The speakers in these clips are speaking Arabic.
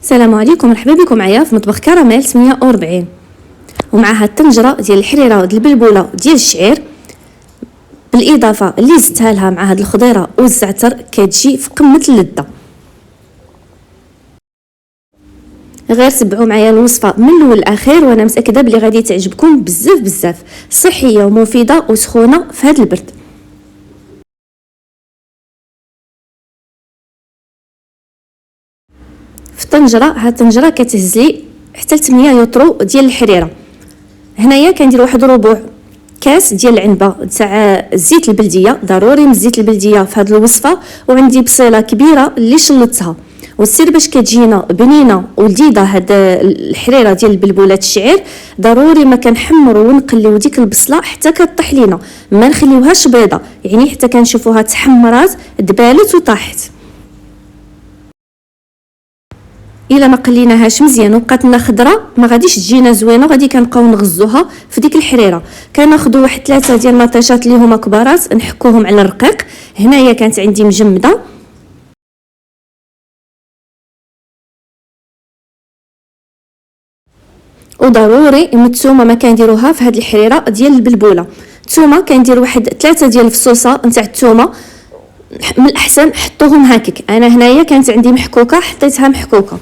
السلام عليكم، مرحبا بكم معايا في مطبخ كراميل 48. ومعها الطنجره ديال الحريره وديال البلبوله ديال الشعير، بالاضافه اللي زدتها لها مع هاد الخضيره والزعتر كتجي في قمه اللذه. غير تبعوا معايا الوصفه من الاول للاخير وانا متاكده بلي غادي تعجبكم بزاف صحيه ومفيده وسخونه في هاد البرد. في الطنجره، هاد الطنجره كتهز لي حتى 8 لتر ديال الحريره. هنايا كندير واحد ربع كاس ديال العنبه تاع الزيت البلديه، ضروري من الزيت البلديه في هذه الوصفه. وعندي بصيله كبيره اللي شلطتها، والسر باش كتجينا بنينه ولذيذه هاد الحريره ديال البلبولات الشعير، ضروري ما كنحمروا ونقليو ديك البصله حتى كطيح لينا، ما نخليوهاش بيضه، يعني حتى كنشوفوها تحمرات دبالت وطاحت. الا ما قليناهاش مزيان وبقات لنا خضره ما غاديش تجينا زوينه، غادي كنبقاو نغزوها في ديك الحريره. كناخذوا واحد 3 ديال المطيشات اللي هما كبارات نحكوهم على الرقيق. هنايا كانت عندي مجمده، وضروري الثومه ما كنديروها في هذه الحريره ديال البلبوله. الثومه كندير واحد 3 ديال الفصوصه نتاع الثومه، من الاحسن حطوهم هكاك. انا هنايا كانت عندي محكوكه حطيتها محكوكه.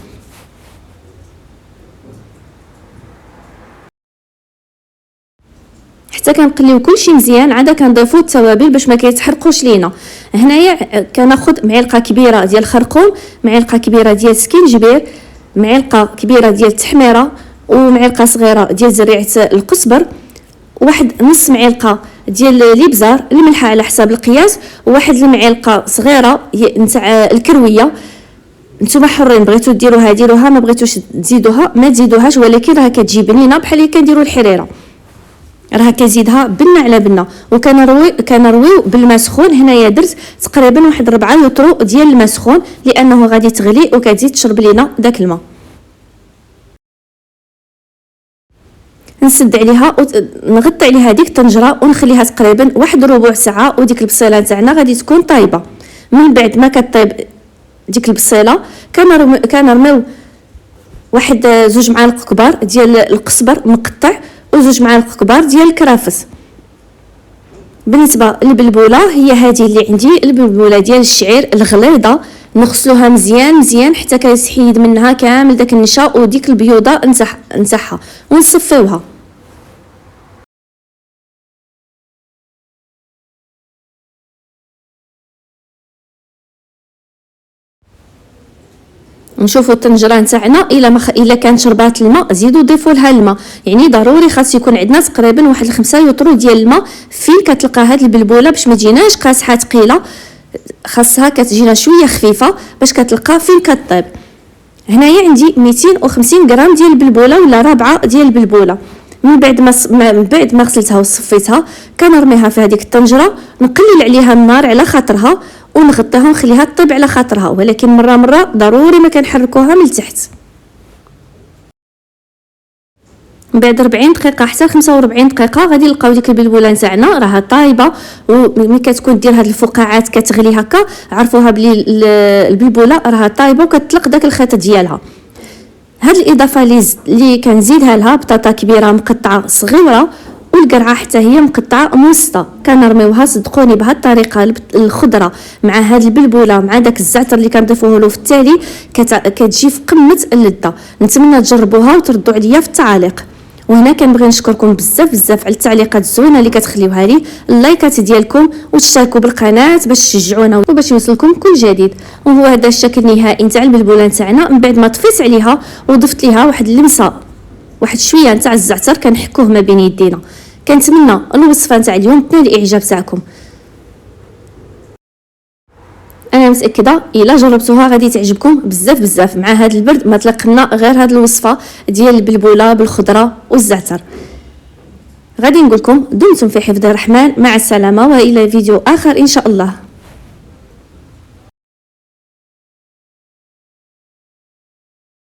حتى كنقليو كلشي مزيان، عاد كنضيفو التوابل باش ما كيتحرقوش لينا. هنايا كناخذ معلقه كبيره ديال الخرقوم، معلقه كبيره ديال سكينجبير، معلقه كبيره ديال التحميره، ومعلقه صغيره ديال زريعه القزبر، واحد نص معلقه ديال الابزار الملحه على حساب القياس، وواحد المعلقه صغيره نتاع الكرويه. نتوما حرين، بغيتو ديروها ما بغيتوش تزيدوها ما تزيدوهاش، ولكن راه كتجي بنينه بحال اللي كنديروا الحريره. راه كزيدها بنه على بنه. وكنرويو بالماء سخون. هنايا درت تقريبا واحد 4 لتر ديال الماء سخون، لانه غادي تغلي وكتزيد تشرب لينا داك الماء. نسد عليها ونغطي عليها ديك الطنجره ونخليها تقريبا واحد ربع ساعه، وديك البصيله تاعنا غادي تكون طايبه. من بعد ما كطيب ديك البصيله كنرميو واحد 2 معالق كبار ديال القزبر مقطع، و2 معالق كبار ديال الكرافس. بالنسبه للبلبوله، هي هذه اللي عندي، البلبوله ديال الشعير الغليظه. نغسلوها مزيان حتى كيتحيد منها كامل داك النشا وديك البيوضه نتاعها، ونصفيوها. نشوفوا الطنجره نتاعنا الا كانت شربات الماء زيدوا ضيفوا لها الماء، يعني ضروري خاص يكون عندنا تقريبا واحد 5 لتر ديال الماء. فين كتلقى هاد البلبوله باش ما تجيناش قاصحه ثقيله، خاصها كتجينا شويه خفيفه باش كتلقى فين كطيب. هنايا عندي 250 غرام ديال البلبوله ولا ربعه ديال البلبوله. من بعد ما غسلتها وصفيتها كنرميها في هذيك الطنجره، نقلل عليها النار على خاطرها ونغطيها ونخليها طيب على خاطرها، ولكن مره ضروري ما كنحركوها من التحت. بعد 40 دقيقه حتى 45 دقيقه غادي نلقاو ديك البلبوله نتاعنا راها طايبه. وملي كتكون دير هاد الفقاعات كتغلي هكا، عرفوها بلي البلبوله راها طايبه وكتطلق داك الخيط ديالها. هاد الاضافه اللي كنزيدها لها بطاطا كبيره مقطعه صغيره، والقرعه حتى هي مقطعه موسطه. كنرميوها صدقوني بهاد الطريقه الخضره مع هاد البلبوله مع داك الزعتر اللي كنضيفوه له في التالي كتجي في قمه اللذه. نتمنى تجربوها وتردوا عليا في التعاليق. وهنا كنبغي نشكركم بزاف على التعليقات الزوينه اللي كتخليوها لي، اللايكات ديالكم، وتشتركوا بالقناه باش تشجعونا وباش يوصلكم كل جديد. وهو هذا الشكل النهائي نتاع البلبوله نتاعنا. من بعد ما طفيت عليها وضفت ليها واحد اللمسه، واحد شويه نتاع الزعتر كنحكوه ما بين يدينا. كنتمنى الوصفه نتاع اليوم تنال الاعجاب تاعكم. انا متاكده الا جربتوها غادي تعجبكم بزاف. مع هذا البرد ما تلقنا غير هذه الوصفه ديال البلبوله بالخضره والزعتر. غادي نقول لكم دمتم في حفظ الرحمن، مع السلامه والى فيديو اخر ان شاء الله.